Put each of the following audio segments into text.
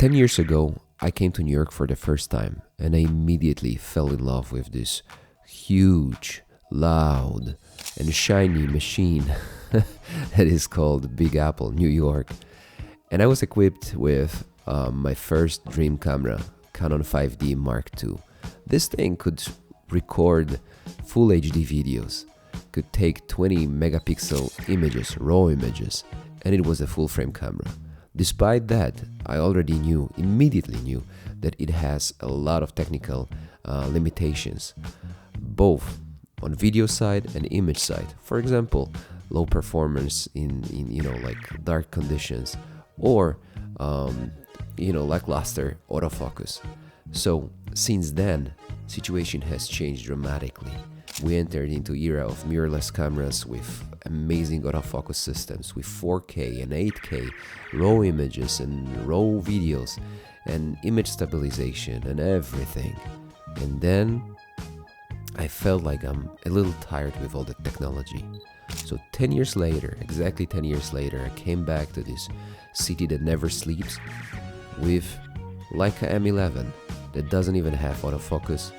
10 years ago, I came to New York for the first time, and I immediately fell in love with this huge, loud, and shiny machine that is called Big Apple, New York. And I was equipped with my first dream camera, Canon 5D Mark II. This thing could record full HD videos, could take 20 megapixel images, raw images, and it was a full frame camera. Despite that, I already immediately knew that it has a lot of technical limitations, both on video side and image side. For example, low performance in like dark conditions, or lackluster autofocus. So since then, situation has changed dramatically. We entered into era of mirrorless cameras with amazing autofocus systems with 4K and 8K raw images and raw videos and image stabilization and everything. And then I felt like I'm a little tired with all the technology. So 10 years later, exactly 10 years later, I came back to this city that never sleeps with Leica M11 that doesn't even have autofocus.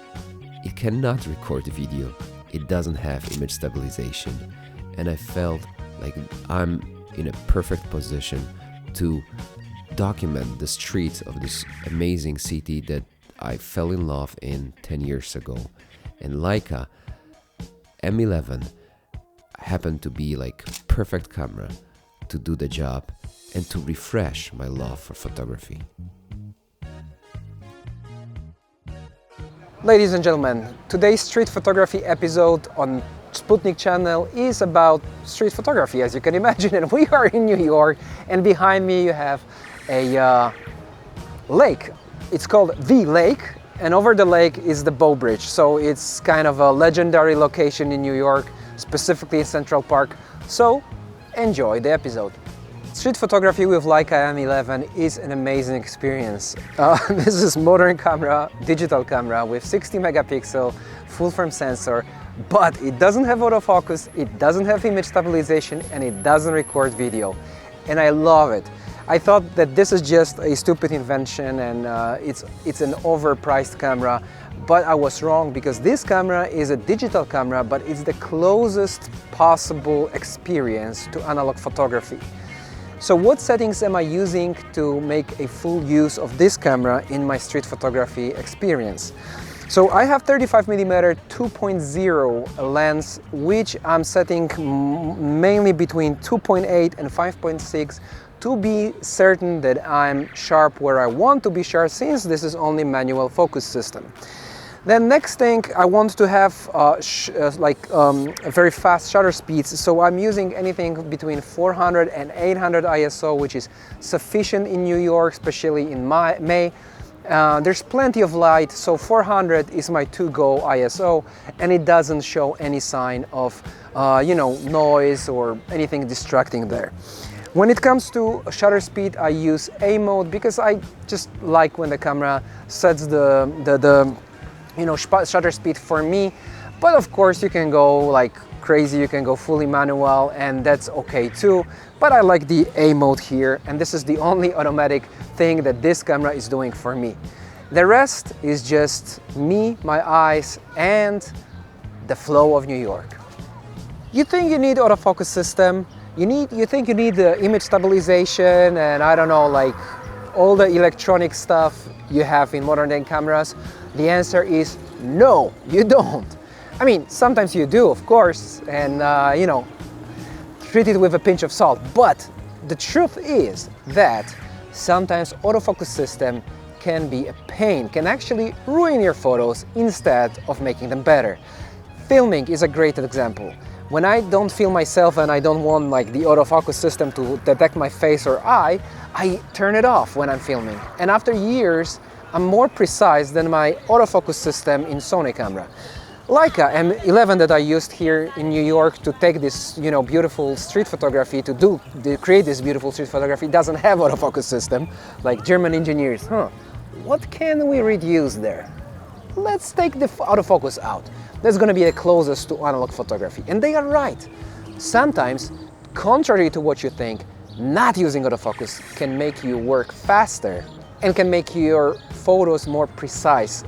It cannot record video. It doesn't have image stabilization. And I felt like I'm in a perfect position to document the streets of this amazing city that I fell in love in 10 years ago. And Leica M11 happened to be like perfect camera to do the job and to refresh my love for photography. Ladies and gentlemen, today's street photography episode on Sputnik channel is about street photography, as you can imagine, and we are in New York, and behind me you have a lake. It's called the lake, and over the lake is the Bow Bridge, so it's kind of a legendary location in New York, specifically in Central Park. So enjoy the episode. Street photography with Leica M11 is an amazing experience. This is modern camera, digital camera with 60 megapixel full frame sensor, but it doesn't have autofocus, it doesn't have image stabilization, and it doesn't record video. And I love it. I thought that this is just a stupid invention and it's an overpriced camera, but I was wrong, because this camera is a digital camera, but it's the closest possible experience to analog photography. So what settings am I using to make a full use of this camera in my street photography experience? So I have 35mm 2.0 lens, which I'm setting mainly between 2.8 and 5.6 to be certain that I'm sharp where I want to be sharp, since this is only manual focus system. Then next thing, I want to have a very fast shutter speeds, so I'm using anything between 400 and 800 ISO, which is sufficient in New York, especially in May. There's plenty of light, so 400 is my to-go ISO, and it doesn't show any sign of noise or anything distracting there. When it comes to shutter speed, I use A mode because I just like when the camera sets the shutter speed for me. But of course you can go like crazy, you can go fully manual, and that's okay too. But I like the A mode here, and this is the only automatic thing that this camera is doing for me. The rest is just me, my eyes, and the flow of New York. You think you need autofocus system, you think you need the image stabilization, and I don't know, like all the electronic stuff you have in modern day cameras? The answer is no, you don't. I mean, sometimes you do, of course, and treat it with a pinch of salt. But the truth is that sometimes autofocus system can be a pain, can actually ruin your photos instead of making them better. Filming is a great example. When I don't film myself and I don't want like the autofocus system to detect my face or eye, I turn it off when I'm filming. And after years, I'm more precise than my autofocus system in Sony camera. Leica M11 that I used here in New York to take this, beautiful street photography, to create this beautiful street photography, doesn't have autofocus system, like German engineers. What can we reduce there? Let's take the autofocus out. That's going to be the closest to analog photography. And they are right. Sometimes, contrary to what you think, not using autofocus can make you work faster and can make your photos more precise,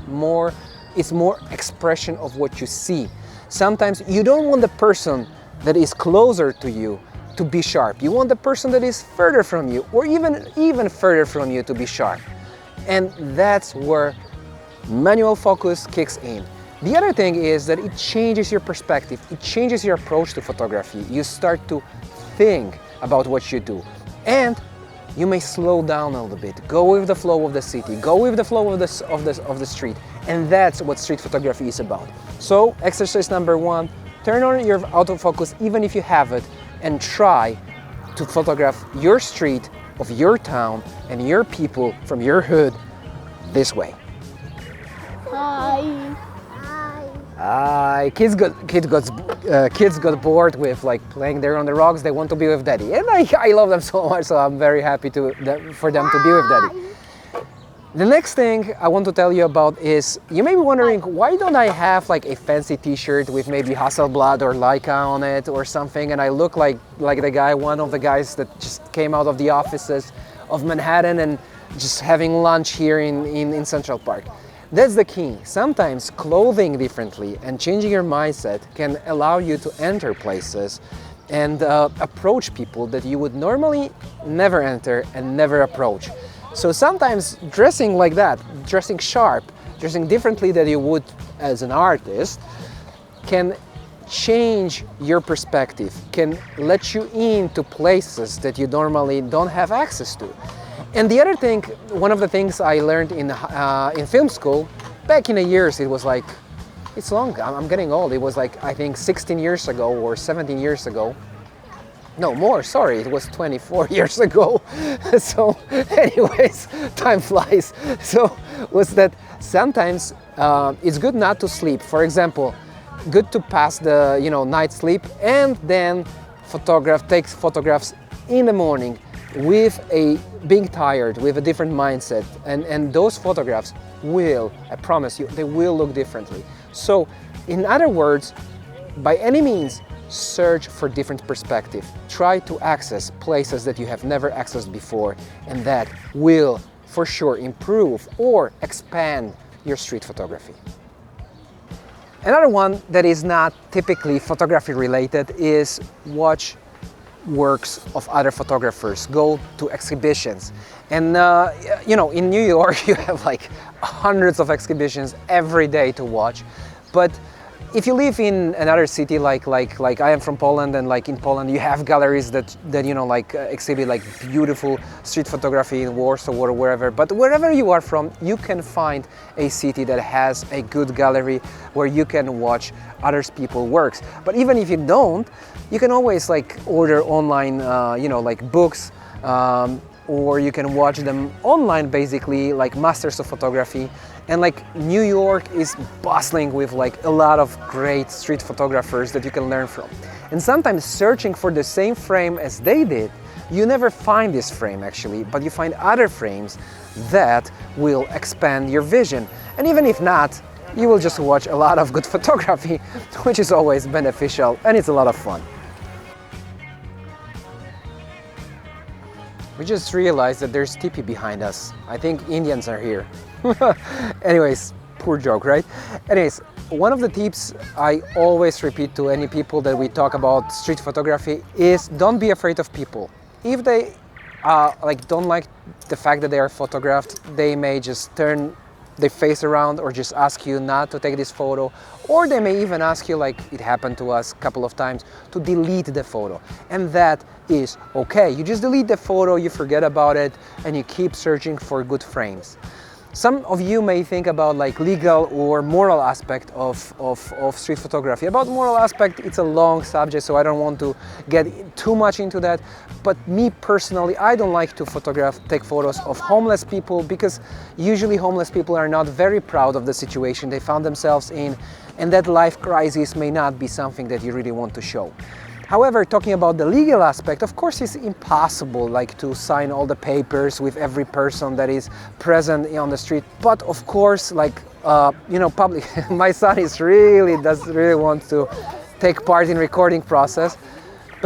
it's more expression of what you see. Sometimes you don't want the person that is closer to you to be sharp. You want the person that is further from you, or even further from you, to be sharp. And that's where manual focus kicks in. The other thing is that it changes your perspective, it changes your approach to photography. You start to think about what you do, and you may slow down a little bit, go with the flow of the city, go with the flow of the street, and that's what street photography is about. So exercise number 1, turn on your autofocus even if you have it, and try to photograph your street of your town and your people from your hood this way. Hi. Kids got bored with like playing there on the rocks. They want to be with daddy, and I love them so much, so I'm very happy for them to be with daddy. The next thing I want to tell you about is, you may be wondering, why don't I have like a fancy t-shirt with maybe Hasselblad or Leica on it or something, and I look like the guy, one of the guys that just came out of the offices of Manhattan and just having lunch here in Central Park. That's the key. Sometimes clothing differently and changing your mindset can allow you to enter places and approach people that you would normally never enter and never approach. So sometimes dressing like that, dressing sharp, dressing differently than you would as an artist, can change your perspective, can let you into places that you normally don't have access to. And the other thing, one of the things I learned in film school, back in the years, it was like, it's long, I'm getting old, it was like, I think 16 years ago or 17 years ago. No, more, sorry, it was 24 years ago. So anyways, time flies. So was that sometimes it's good not to sleep. For example, good to pass the night sleep and then take photographs in the morning with being tired, with a different mindset. And those photographs will, I promise you, they will look differently. So in other words, by any means, search for different perspective. Try to access places that you have never accessed before, and that will for sure improve or expand your street photography. Another one that is not typically photography related is watch works of other photographers, go to exhibitions. And in New York you have like hundreds of exhibitions every day to watch. But if you live in another city like I am from Poland, and like in Poland you have galleries that exhibit like beautiful street photography in Warsaw or wherever. But wherever you are from, you can find a city that has a good gallery where you can watch other people's works. But even if you don't, you can always like order online, books, or you can watch them online, basically, like masters of photography. And like New York is bustling with like a lot of great street photographers that you can learn from. And sometimes searching for the same frame as they did, you never find this frame actually, but you find other frames that will expand your vision. And even if not, you will just watch a lot of good photography, which is always beneficial, and it's a lot of fun. We just realized that there's teepee behind us. I think Indians are here. Anyways, poor joke, right? Anyways, one of the tips I always repeat to any people that we talk about street photography is, don't be afraid of people. If they don't like the fact that they are photographed, they may just turn their face around or just ask you not to take this photo, or they may even ask you, like it happened to us a couple of times, to delete the photo. And that is okay. You just delete the photo, you forget about it, and you keep searching for good frames. Some of you may think about like legal or moral aspect of street photography. About moral aspect, it's a long subject, so I don't want to get too much into that. But me personally, I don't like to take photos of homeless people, because usually homeless people are not very proud of the situation they found themselves in, and that life crisis may not be something that you really want to show. However, talking about the legal aspect, of course it's impossible like to sign all the papers with every person that is present on the street. But of course, like public, my son does really want to take part in recording process.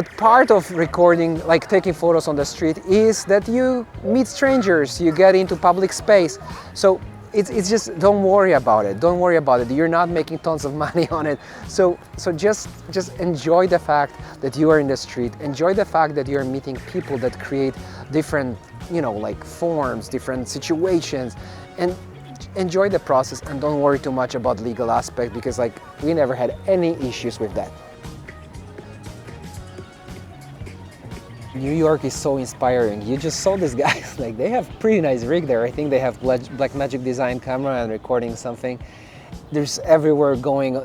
But part of recording, like taking photos on the street, is that you meet strangers, you get into public space. So it's just, don't worry about it. Don't worry about it. You're not making tons of money on it. So just enjoy the fact that you are in the street. Enjoy the fact that you're meeting people that create different, you know, like forms, different situations, and enjoy the process, and don't worry too much about legal aspect, because like we never had any issues with that. New York is so inspiring. You just saw these guys, like they have pretty nice rig there. I think they have Blackmagic design camera and recording something. There's everywhere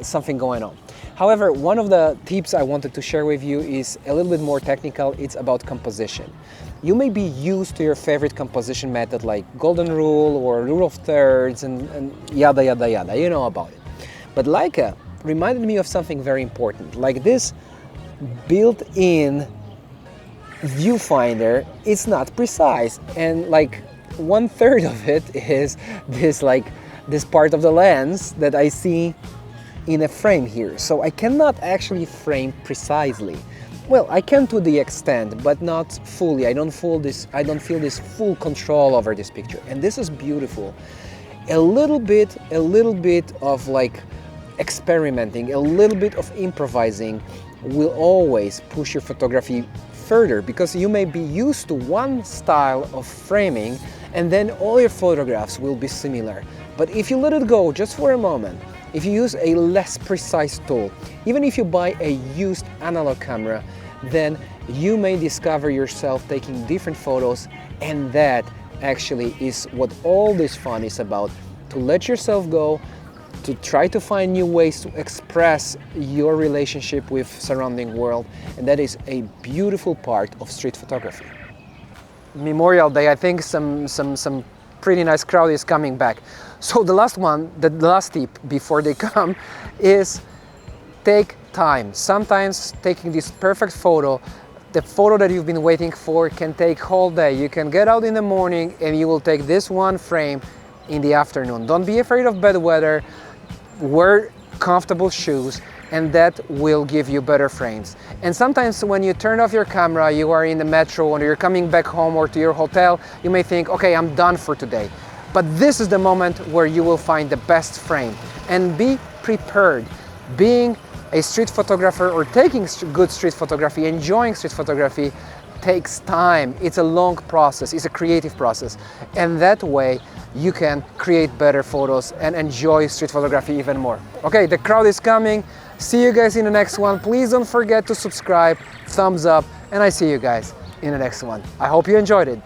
something going on. However, one of the tips I wanted to share with you is a little bit more technical. It's about composition. You may be used to your favorite composition method like golden rule or rule of thirds and yada yada yada, you know about it. But Leica reminded me of something very important, like this built-in viewfinder. It's not precise, and like 1/3 of it is this part of the lens that I see in a frame here. So I cannot actually frame precisely. Well, I can to the extent, but not fully. I don't feel this full control over this picture, and this is beautiful. A little bit of like experimenting, a little bit of improvising will always push your photography further, because you may be used to one style of framing and then all your photographs will be similar. But if you let it go just for a moment, if you use a less precise tool, even if you buy a used analog camera, then you may discover yourself taking different photos, and that actually is what all this fun is about, to let yourself go, to try to find new ways to express your relationship with surrounding world, and that is a beautiful part of street photography. Memorial Day, I think some pretty nice crowd is coming back. So the last one, the last tip before they come is take time. Sometimes taking this perfect photo, the photo that you've been waiting for, can take whole day. You can get out in the morning and you will take this one frame in the afternoon. Don't be afraid of bad weather. Wear comfortable shoes, and that will give you better frames. And sometimes when you turn off your camera, you are in the metro or you're coming back home or to your hotel, you may think, okay, I'm done for today. But this is the moment where you will find the best frame. And be prepared. Being a street photographer or taking good street photography, enjoying street photography, takes time. It's a long process, it's a creative process. And that way you can create better photos and enjoy street photography even more. Okay, the crowd is coming. See you guys in the next one. Please don't forget to subscribe, thumbs up, and I see you guys in the next one. I hope you enjoyed it.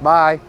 Bye.